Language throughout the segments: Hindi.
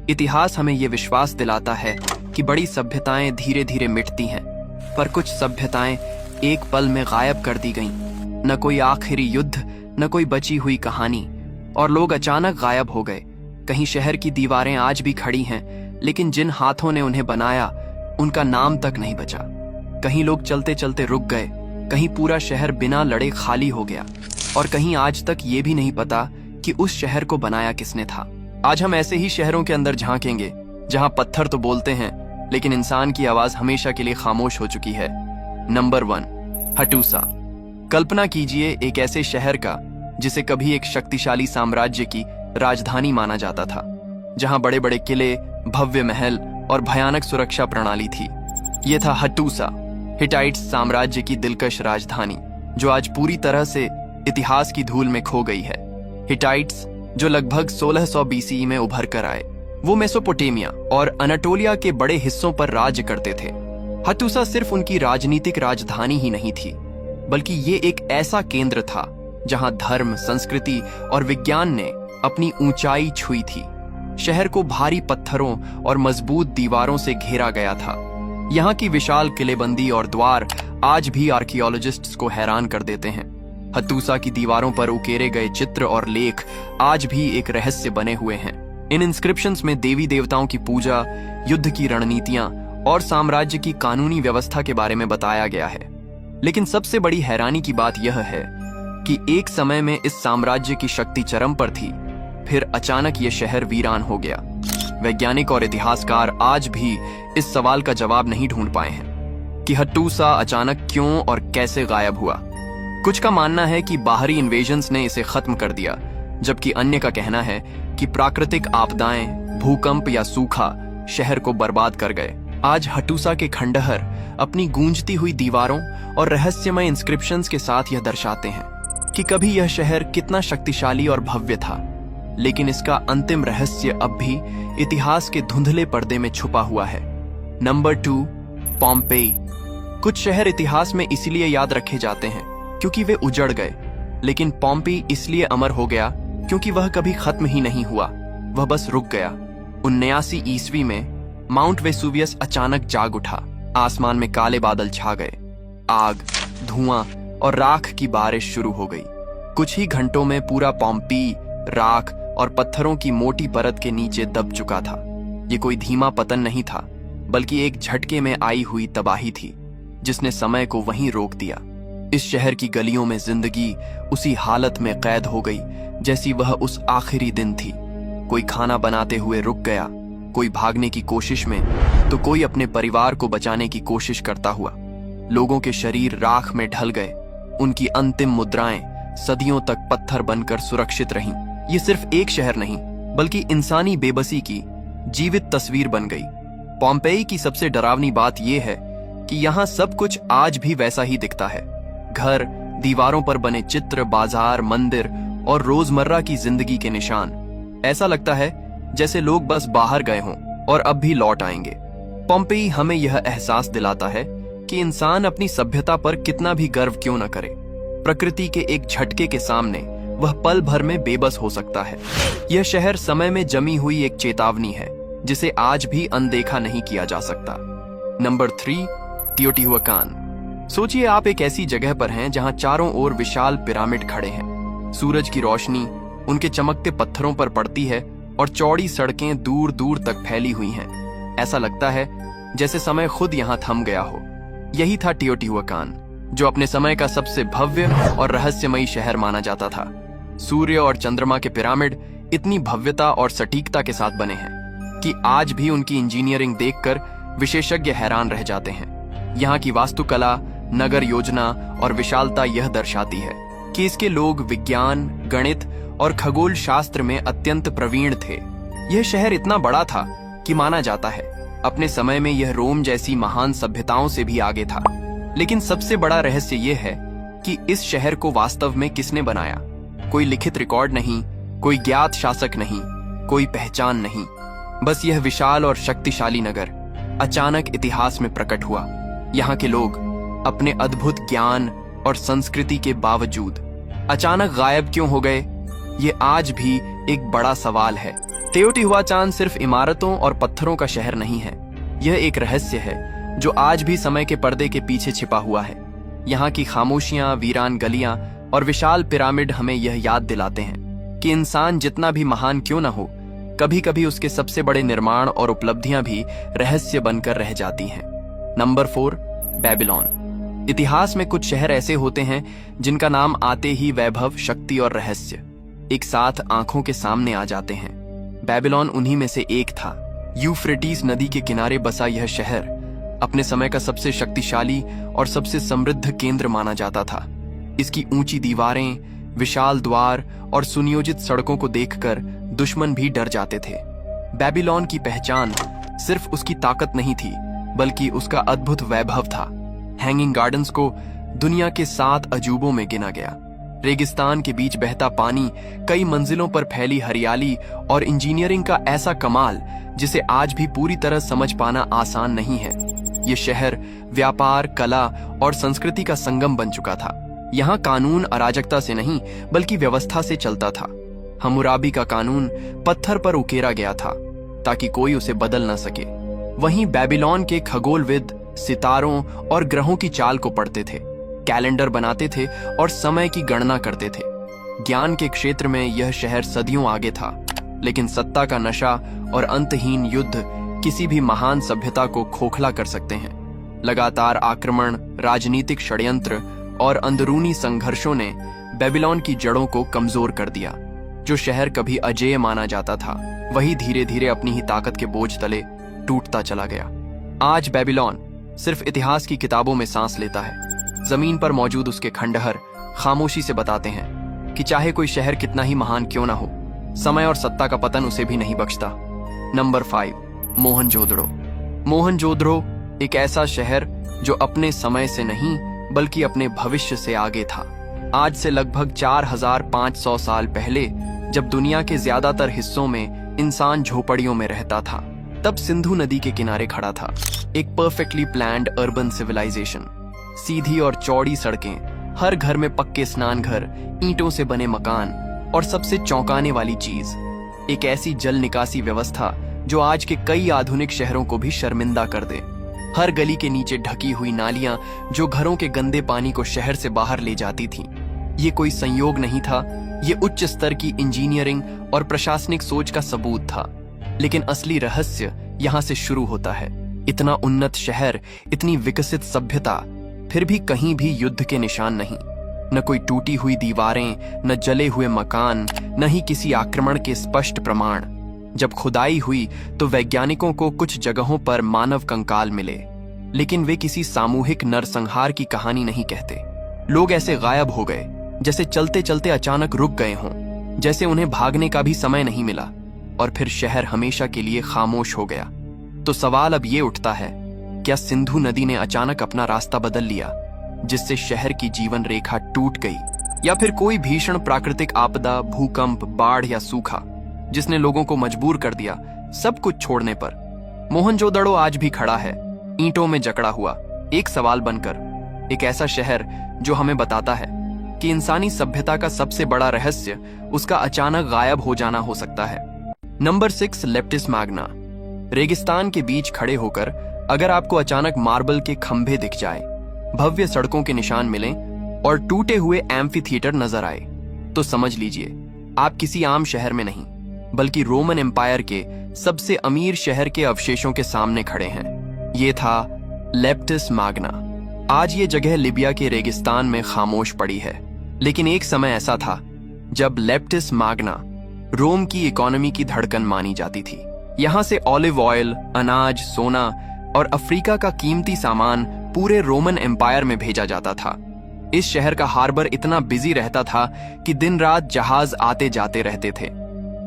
इतिहास हमें ये विश्वास दिलाता है कि बड़ी सभ्यताएं धीरे धीरे मिटती हैं, पर कुछ सभ्यताएं एक पल में गायब कर दी गईं। न कोई आखिरी युद्ध, न कोई बची हुई कहानी, और लोग अचानक गायब हो गए। कहीं शहर की दीवारें आज भी खड़ी हैं, लेकिन जिन हाथों ने उन्हें बनाया उनका नाम तक नहीं बचा। कहीं लोग चलते चलते रुक गए, कहीं पूरा शहर बिना लड़े खाली हो गया, और कहीं आज तक ये भी नहीं पता कि उस शहर को बनाया किसने था। आज हम ऐसे ही शहरों के अंदर झांकेंगे जहां पत्थर तो बोलते हैं, लेकिन इंसान की आवाज हमेशा के लिए खामोश हो चुकी है। नंबर 1, हटूसा। कल्पना कीजिए एक ऐसे शहर का जिसे कभी एक शक्तिशाली साम्राज्य की राजधानी माना जाता था, जहां बड़े बड़े किले, भव्य महल और भयानक सुरक्षा प्रणाली थी। यह था हटूसा, हिटाइट्स साम्राज्य की दिलकश राजधानी, जो आज पूरी तरह से इतिहास की धूल में खो गई है। हिटाइट्स जो लगभग 1600 बीसीई में उभर कर आए, वो मेसोपोटामिया और अनाटोलिया के बड़े हिस्सों पर राज्य करते थे। हटूसा सिर्फ उनकी राजनीतिक राजधानी ही नहीं थी, बल्कि ये एक ऐसा केंद्र था जहां धर्म, संस्कृति और विज्ञान ने अपनी ऊंचाई छुई थी। शहर को भारी पत्थरों और मजबूत दीवारों से घेरा गया था। यहाँ की विशाल किलेबंदी और द्वार आज भी आर्कियोलॉजिस्ट्स को हैरान कर देते हैं। हतूसा की दीवारों पर उकेरे गए चित्र और लेख आज भी एक रहस्य बने हुए हैं। इन इंस्क्रिप्शंस में देवी देवताओं की पूजा, युद्ध की रणनीतियां और साम्राज्य की कानूनी व्यवस्था के बारे में बताया गया है। लेकिन सबसे बड़ी हैरानी की बात यह है कि एक समय में इस साम्राज्य की शक्ति चरम पर थी, फिर अचानक यह शहर वीरान हो गया। वैज्ञानिक और इतिहासकार आज भी इस सवाल का जवाब नहीं ढूंढ पाए हैं कि हटूसा अचानक क्यों और कैसे गायब हुआ। कुछ का मानना है कि बाहरी इन्वेजन्स ने इसे खत्म कर दिया, जबकि अन्य का कहना है कि प्राकृतिक आपदाएं, भूकंप या सूखा शहर को बर्बाद कर गए। आज हटूसा के खंडहर अपनी गूंजती हुई दीवारों और रहस्यमय इंस्क्रिप्शंस के साथ यह दर्शाते हैं कि कभी यह शहर कितना शक्तिशाली और भव्य था। लेकिन इसका अंतिम रहस्य अब भी इतिहास के धुंधले पर्दे में छुपा हुआ है। Number 2, Pompeii. कुछ शहर इतिहास में इसलिए याद रखे जाते हैं क्योंकि वे उजड़ गए, लेकिन पोम्पेई इसलिए अमर हो गया क्योंकि वह कभी खत्म ही नहीं हुआ, वह बस रुक गया। 79 ईस्वी में माउंट वेसुवियस अचानक जाग उठा। आसमान में काले बादल छा गए, आग, धुआं और राख की बारिश शुरू हो गई। कुछ ही घंटों में पूरा पोम्पेई राख और पत्थरों की मोटी परत के नीचे दब चुका था। ये कोई धीमा पतन नहीं था, बल्कि एक झटके में आई हुई तबाही थी जिसने समय को वहीं रोक दिया। इस शहर की गलियों में जिंदगी उसी हालत में कैद हो गई जैसी वह उस आखिरी दिन थी। कोई खाना बनाते हुए रुक गया, कोई भागने की कोशिश में, तो कोई अपने परिवार को बचाने की कोशिश करता हुआ। लोगों के शरीर राख में ढल गए, उनकी अंतिम मुद्राएं सदियों तक पत्थर बनकर सुरक्षित रहीं। ये सिर्फ एक शहर नहीं, बल्कि इंसानी बेबसी की जीवित तस्वीर बन गई। पोम्पेई की सबसे डरावनी बात यह है कि यहाँ सब कुछ आज भी वैसा ही दिखता है। घर, दीवारों पर बने चित्र, बाजार, मंदिर और रोजमर्रा की जिंदगी के निशान। ऐसा लगता है जैसे लोग बस बाहर गए हों और अब भी लौट आएंगे। पोम्पेई हमें यह एहसास दिलाता है कि इंसान अपनी सभ्यता पर कितना भी गर्व क्यों न करे, प्रकृति के एक झटके के सामने वह पल भर में बेबस हो सकता है। यह शहर समय में जमी हुई एक चेतावनी है जिसे आज भी अनदेखा नहीं किया जा सकता। नंबर 3, टियोटिहुआकान। सोचिए आप एक ऐसी जगह पर हैं जहां चारों ओर विशाल पिरामिड खड़े हैं। सूरज की रोशनी उनके चमकते पत्थरों पर पड़ती है और चौड़ी सड़कें दूर दूर तक फैली हुई हैं। ऐसा लगता है जैसे समय खुद यहां थम गया हो। यही था टियोटिहुआकान, जो अपने समय का सबसे भव्य और रहस्यमयी शहर माना जाता था। सूर्य और चंद्रमा के पिरामिड इतनी भव्यता और सटीकता के साथ बने हैं कि आज भी उनकी इंजीनियरिंग देखकर विशेषज्ञ हैरान रह जाते हैं। यहाँ की वास्तुकला, नगर योजना और विशालता यह दर्शाती है कि इसके लोग विज्ञान, गणित और खगोल शास्त्र में अत्यंत प्रवीण थे। यह शहर इतना बड़ा था कि माना जाता है अपने समय में यह रोम जैसी महान सभ्यताओं से भी आगे था। लेकिन सबसे बड़ा रहस्य यह है कि इस शहर को वास्तव में किसने बनाया। कोई लिखित रिकॉर्ड नहीं, कोई ज्ञात शासक नहीं, कोई पहचान नहीं। बस यह विशाल और शक्तिशाली नगर अचानक इतिहास में प्रकट हुआ। यहाँ के लोग अपने अद्भुत ज्ञान और संस्कृति के बावजूद अचानक गायब क्यों हो गए, ये आज भी एक बड़ा सवाल है। तेओटिहुआचान सिर्फ इमारतों और पत्थरों का शहर नहीं है, यह एक रहस्य है जो आज भी समय के पर्दे के पीछे छिपा हुआ है। यहाँ की खामोशियां, वीरान गलियां और विशाल पिरामिड हमें यह याद दिलाते हैं कि इंसान जितना भी महान क्यों न हो, कभी कभी उसके सबसे बड़े निर्माण और उपलब्धियां भी रहस्य बनकर रह जाती हैं। Number 4, Babylon. इतिहास में कुछ शहर ऐसे होते हैं जिनका नाम आते ही वैभव, शक्ति और रहस्य एक साथ आंखों के सामने आ जाते हैं। बेबीलोन उन्हीं में से एक था। यूफ्रेटिस नदी के किनारे बसा यह शहर अपने समय का सबसे शक्तिशाली और सबसे समृद्ध केंद्र माना जाता था। इसकी ऊंची दीवारें, विशाल द्वार और सुनियोजित सड़कों को देखकर दुश्मन भी डर जाते थे। बेबीलोन की पहचान सिर्फ उसकी ताकत नहीं थी, बल्कि उसका अद्भुत वैभव था। हैंगिंग गार्डन्स को दुनिया के 7 अजूबों में गिना गया। रेगिस्तान के बीच बहता पानी, कई मंजिलों पर फैली हरियाली और इंजीनियरिंग का ऐसा कमाल जिसे आज भी पूरी तरह समझ पाना आसान नहीं है। ये शहर व्यापार, कला और संस्कृति का संगम बन चुका था। यहाँ कानून अराजकता से नहीं बल्कि व्यवस्था से चलता था। हम्मुराबी का कानून पत्थर पर उकेरा गया था ताकि कोई उसे बदल न सके। वहीं बेबीलोन के खगोलविद सितारों और ग्रहों की चाल को पढ़ते थे, कैलेंडर बनाते थे और समय की गणना करते थे। ज्ञान के क्षेत्र में यह शहर सदियों आगे था, लेकिन सत्ता का नशा और अंतहीन युद्ध किसी भी महान सभ्यता को खोखला कर सकते हैं। लगातार आक्रमण, राजनीतिक षड्यंत्र और अंदरूनी संघर्षों ने बेबीलोन की जड़ों को कमजोर कर दिया। जो शहर कभी अजेय माना जाता था, वही धीरे धीरे अपनी ही ताकत के बोझ तले टूटता चला गया। आज बेबीलोन सिर्फ इतिहास की किताबों में सांस लेता है। जमीन पर मौजूद उसके खंडहर खामोशी से बताते हैं कि चाहे कोई शहर कितना ही महान क्यों ना हो, समय और सत्ता का पतन उसे भी नहीं बख्शता। नंबर 5, मोहनजोदड़ो। मोहनजोदड़ो एक ऐसा शहर जो अपने समय से नहीं बल्कि अपने भविष्य से आगे था। आज से लगभग 4500 साल पहले, जब दुनिया के ज्यादातर हिस्सों में इंसान झोपड़ियों में रहता था, तब सिंधु नदी के किनारे खड़ा था एक परफेक्टली प्लान्ड अर्बन सिविलाइजेशन। सीधी और चौड़ी सड़कें, हर घर में पक्के स्नान घर, ईंटों से बने मकान और सबसे चौंकाने वाली चीज, एक ऐसी जल निकासी व्यवस्था जो आज के कई आधुनिक शहरों को भी शर्मिंदा कर दे। हर गली के नीचे ढकी हुई नालियां जो घरों के गंदे पानी को शहर से बाहर ले जाती थीं। ये कोई संयोग नहीं था, ये उच्च स्तर की इंजीनियरिंग और प्रशासनिक सोच का सबूत था। लेकिन असली रहस्य यहाँ से शुरू होता है। इतना उन्नत शहर, इतनी विकसित सभ्यता, फिर भी कहीं भी युद्ध के निशान नहीं। न कोई टूटी हुई दीवारें, न जले हुए मकान, न ही किसी आक्रमण के स्पष्ट प्रमाण। जब खुदाई हुई तो वैज्ञानिकों को कुछ जगहों पर मानव कंकाल मिले, लेकिन वे किसी सामूहिक नरसंहार की कहानी नहीं कहते। लोग ऐसे गायब हो गए जैसे चलते चलते अचानक रुक गए हों, जैसे उन्हें भागने का भी समय नहीं मिला, और फिर शहर हमेशा के लिए खामोश हो गया। तो सवाल अब ये उठता है, क्या सिंधु नदी ने अचानक अपना रास्ता बदल लिया, जिससे शहर की जीवन रेखा टूट गई, या फिर कोई भीषण प्राकृतिक आपदा, भूकंप, बाढ़ या सूखा, जिसने लोगों को मजबूर कर दिया सब कुछ छोड़ने पर? मोहनजोदड़ो आज भी खड़ा है, ईंटों में जकड़ा हुआ, एक सवाल बनकर। एक ऐसा शहर जो हमें बताता है कि इंसानी सभ्यता का सबसे बड़ा रहस्य उसका अचानक गायब हो जाना हो सकता है। Number 6, Leptis Magna. रेगिस्तान के बीच खड़े होकर अगर आपको अचानक मार्बल के खंभे दिख जाए, भव्य सड़कों के निशान मिलें और टूटे हुए एम्फी थिएटर नजर आए, तो समझ लीजिए आप किसी आम शहर में नहीं बल्कि रोमन एम्पायर के सबसे अमीर शहर के अवशेषों के सामने खड़े हैं। ये था लेप्टिस मैग्ना। आज ये जगह लिबिया के रेगिस्तान में खामोश पड़ी है, लेकिन एक समय ऐसा था जब लेप्टिस मैग्ना रोम की इकोनॉमी की धड़कन मानी जाती थी। यहाँ से ऑलिव ऑयल, अनाज, सोना और अफ्रीका का कीमती सामान पूरे रोमन एम्पायर में भेजा जाता था। इस शहर का हार्बर इतना बिजी रहता था कि दिन रात जहाज आते जाते रहते थे।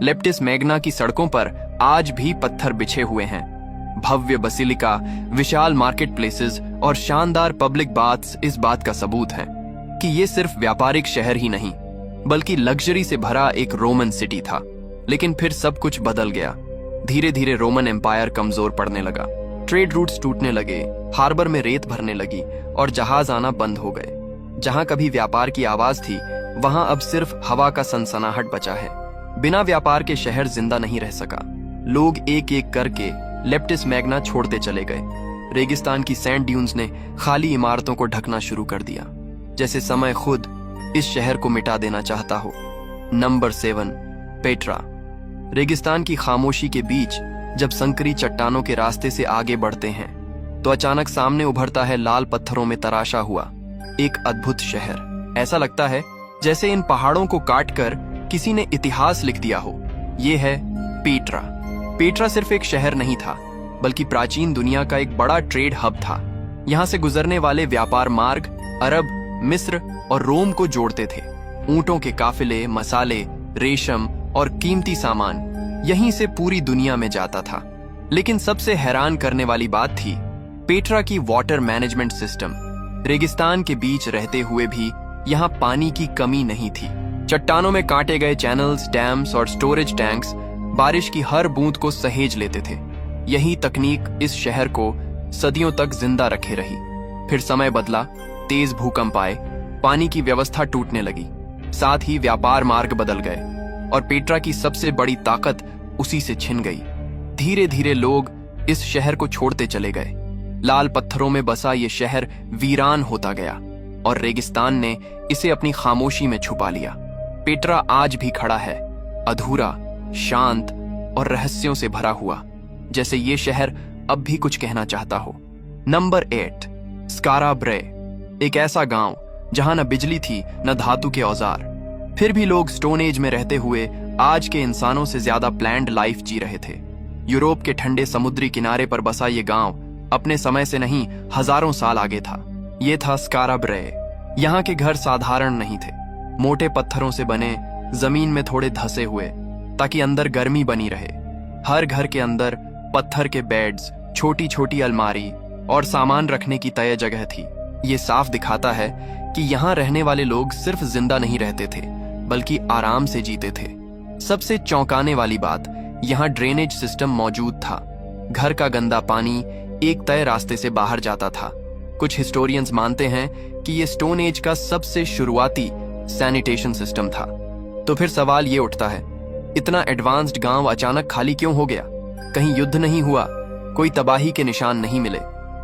लेप्टिस मैग्ना की सड़कों पर आज भी पत्थर बिछे हुए हैं। भव्य बसिलिका, विशाल मार्केट प्लेसेस और शानदार पब्लिक बाथ्स इस बात का सबूत हैं कि ये सिर्फ व्यापारिक शहर ही नहीं बल्कि लग्जरी से भरा एक रोमन सिटी था। लेकिन फिर सब कुछ बदल गया। धीरे धीरे रोमन एम्पायर कमजोर पड़ने लगा, ट्रेड रूट्स टूटने लगे, हार्बर में रेत भरने लगी और जहाज आना बंद हो गए। जहां कभी व्यापार की आवाज थी, वहां अब सिर्फ हवा का सनसनाहट बचा है। बिना व्यापार के शहर जिंदा नहीं रह सका। लोग एक एक करके लेप्टिस मैग्ना छोड़ते चले गए। रेगिस्तान की सैंड ड्यून्स ने खाली इमारतों को ढकना शुरू कर दिया, जैसे समय खुद इस शहर को मिटा देना चाहता हो। Number 7, Petra. रेगिस्तान की खामोशी के बीच जब संकरी चट्टानों के रास्ते से आगे बढ़ते हैं तो अचानक सामने उभरता है लाल पत्थरों में तराशा हुआ एक अद्भुत शहर। ऐसा लगता है जैसे इन पहाड़ों को काटकर किसी ने इतिहास लिख दिया हो। यह है पेट्रा। पेट्रा सिर्फ एक शहर नहीं था, बल्कि प्राचीन दुनिया का एक बड़ा ट्रेड हब था। यहाँ से गुजरने वाले व्यापार मार्ग अरब, मिस्र और रोम को जोड़ते थे। ऊंटों के काफिले, मसाले, रेशम और कीमती सामान यहीं से पूरी दुनिया में जाता था। लेकिन सबसे हैरान करने वाली बात थी पेट्रा की वाटर मैनेजमेंट सिस्टम। रेगिस्तान के बीच रहते हुए भी यहाँ पानी की कमी नहीं थी। चट्टानों में काटे गए चैनल्स, डैम्स और स्टोरेज टैंक्स बारिश की हर बूंद को सहेज लेते थे। यही तकनीक इस शहर को सदियों तक जिंदा रखे रही। फिर समय बदला, तेज भूकंप आए, पानी की व्यवस्था टूटने लगी, साथ ही व्यापार मार्ग बदल गए और पेट्रा की सबसे बड़ी ताकत उसी से छिन गई। धीरे धीरे लोग इस शहर को छोड़ते चले गए। लाल पत्थरों में बसा ये शहर वीरान होता गया और रेगिस्तान ने इसे अपनी खामोशी में छुपा लिया। पेट्रा आज भी खड़ा है, अधूरा, शांत और रहस्यों से भरा हुआ, जैसे ये शहर अब भी कुछ कहना चाहता हो। नंबर 8, स्कारा ब्रे। एक ऐसा गांव जहां न बिजली थी न धातु के औजार, फिर भी लोग स्टोन एज में रहते हुए आज के इंसानों से ज्यादा प्लैंड लाइफ जी रहे थे। यूरोप के ठंडे समुद्री किनारे पर बसा ये गांव अपने समय से नहीं हजारों साल आगे था। ये था स्कारा ब्रे। यहाँ के घर साधारण नहीं थे, मोटे पत्थरों से बने, जमीन में थोड़े धसे हुए, ताकि अंदर गर्मी बनी रहे। हर घर के अंदर पत्थर के बेड्स, छोटी छोटी अलमारी और सामान रखने की तय जगह थी। ये साफ दिखाता है कि यहाँ रहने वाले लोग सिर्फ जिंदा नहीं रहते थे, बल्कि आराम से जीते थे। सबसे चौंकाने वाली बात, यहाँ ड्रेनेज सिस्टम मौजूद था। घर का गंदा पानी एक तय रास्ते से बाहर जाता था। कुछ हिस्टोरियंस मानते हैं कि ये स्टोन एज का सबसे शुरुआती सैनिटेशन सिस्टम था। तो फिर सवाल ये उठता है, इतना एडवांस्ड गांव अचानक खाली क्यों हो गया? कहीं युद्ध नहीं हुआ, कोई तबाही के निशान नहीं मिले,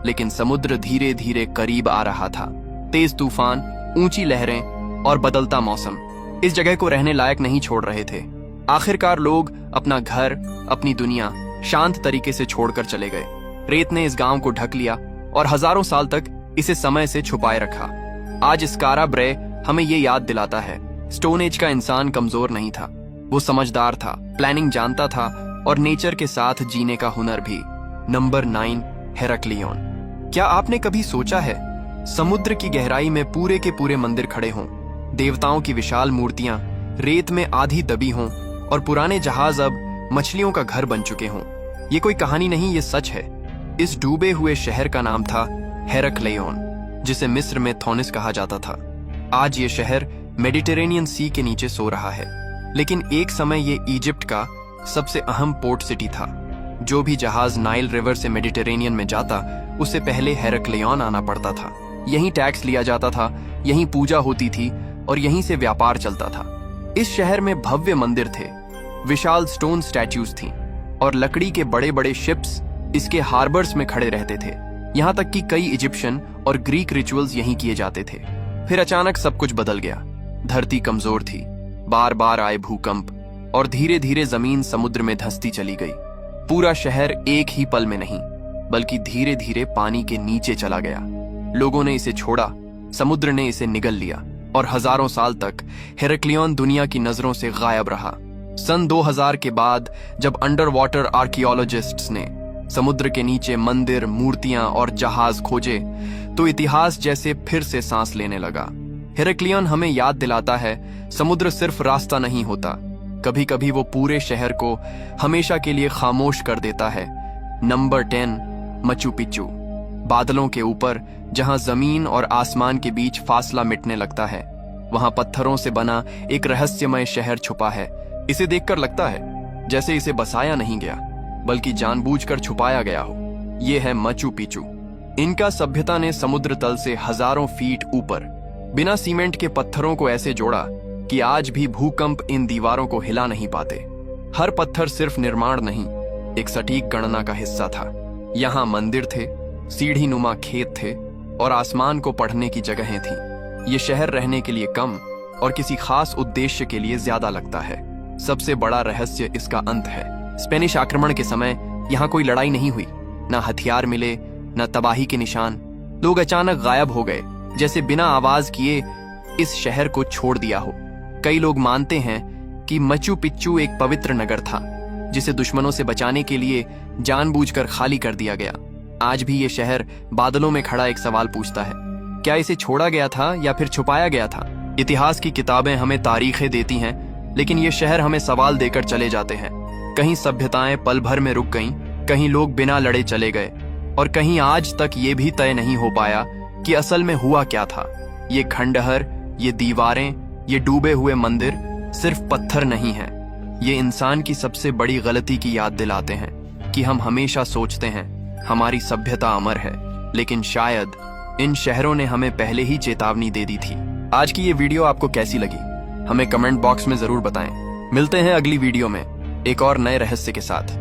लेकिन समुद्र धीरे धीरे करीब आ रहा था। तेज तूफान, ऊंची लहरें और बदलता मौसम इस जगह को रहने लायक नहीं छोड़ रहे थे। आखिरकार लोग अपना घर, अपनी दुनिया शांत तरीके से छोड़कर चले गए। रेत ने इस गांव को ढक लिया और हजारों साल तक इसे समय से छुपाए रखा। आज स्कारा ब्रे हमें ये याद दिलाता है, स्टोन एज का इंसान कमजोर नहीं था, वो समझदार था, प्लानिंग जानता था और नेचर के साथ जीने का हुनर भी। नंबर 9, हेराक्लियन। क्या आपने कभी सोचा है समुद्र की गहराई में पूरे के पूरे मंदिर खड़े हों, देवताओं की विशाल मूर्तियां रेत में आधी दबी हों और पुराने जहाज अब मछलियों का घर बन चुके हों? ये कोई कहानी नहीं, ये सच है। इस डूबे हुए शहर का नाम था हेराक्लियन, जिसे मिस्र में थोनिस कहा जाता था। आज ये शहर मेडिटेरेनियन सी के नीचे सो रहा है, लेकिन एक समय ये इजिप्ट का सबसे अहम पोर्ट सिटी था। जो भी जहाज नाइल रिवर से मेडिटेरेनियन में जाता, उससे पहले हेराक्लियन आना पड़ता था। यहीं टैक्स लिया जाता था, यहीं पूजा होती थी और यहीं से व्यापार चलता था। इस शहर में भव्य मंदिर थे, विशाल स्टोन स्टैच्यूज थीं और लकड़ी के बड़े बड़े शिप्स इसके हार्बर्स में खड़े रहते थे। यहाँ तक कि कई इजिप्शियन और ग्रीक रिचुअल्स यहीं किए जाते थे। फिर अचानक सब कुछ बदल गया। धरती कमजोर थी, बार बार आए भूकंप और धीरे धीरे जमीन समुद्र में धंसती चली गई। पूरा शहर एक ही पल में नहीं, बल्कि धीरे धीरे पानी के नीचे चला गया। लोगों ने इसे छोड़ा, समुद्र ने इसे निगल लिया और हजारों साल तक हेराक्लियन दुनिया की नजरों से गायब रहा। सन 2000 के बाद जब अंडर वाटर आर्कियोलॉजिस्ट्स ने समुद्र के नीचे मंदिर, मूर्तियां और जहाज खोजे, तो इतिहास जैसे फिर से सांस लेने लगा। हेराक्लियन हमें याद दिलाता है, समुद्र सिर्फ रास्ता नहीं होता, कभी कभी वो पूरे शहर को हमेशा के लिए खामोश कर देता है। Number 10, Machu Picchu. बादलों के ऊपर जहां जमीन और आसमान के बीच फासला मिटने लगता है, वहां पत्थरों से बना एक रहस्यमय शहर छुपा है। इसे देखकर लगता है जैसे इसे बसाया नहीं गया, बल्कि जानबूझकर छुपाया गया हो। यह है मचू पिच्चू। इनका सभ्यता ने समुद्र तल से हजारों फीट ऊपर बिना सीमेंट के पत्थरों को ऐसे जोड़ा कि आज भी भूकंप इन दीवारों को हिला नहीं पाते। हर पत्थर सिर्फ निर्माण नहीं, एक सटीक गणना का हिस्सा था। यहाँ मंदिर थे, सीढ़ी नुमा खेत थे और आसमान को पढ़ने की जगहें थीं। ये शहर रहने के लिए कम और किसी खास उद्देश्य के लिए ज्यादा लगता है। सबसे बड़ा रहस्य इसका अंत है। स्पेनिश आक्रमण के समय यहाँ कोई लड़ाई नहीं हुई, ना हथियार मिले, न तबाही के निशान। लोग अचानक गायब हो गए, जैसे बिना आवाज किए इस शहर को छोड़ दिया हो। कई लोग मानते हैं कि मचू पिच्चू एक पवित्र नगर था, जिसे दुश्मनों से बचाने के लिए जानबूझकर खाली कर दिया गया। आज भी ये शहर बादलों में खड़ा एक सवाल पूछता है, क्या इसे छोड़ा गया था या फिर छुपाया गया था? इतिहास की किताबें हमें तारीखें देती हैं, लेकिन ये शहर हमें सवाल देकर चले जाते हैं। कहीं सभ्यताएं पल भर में रुक गईं, कहीं लोग बिना लड़े चले गए, और कहीं आज तक ये भी तय नहीं हो पाया कि असल में हुआ क्या था। ये खंडहर, ये दीवारें, ये डूबे हुए मंदिर सिर्फ पत्थर नहीं हैं। ये इंसान की सबसे बड़ी गलती की याद दिलाते हैं कि हम हमेशा सोचते हैं हमारी सभ्यता अमर है, लेकिन शायद इन शहरों ने हमें पहले ही चेतावनी दे दी थी। आज की ये वीडियो आपको कैसी लगी, हमें कमेंट बॉक्स में जरूर बताएं। मिलते हैं अगली वीडियो में एक और नए रहस्य के साथ।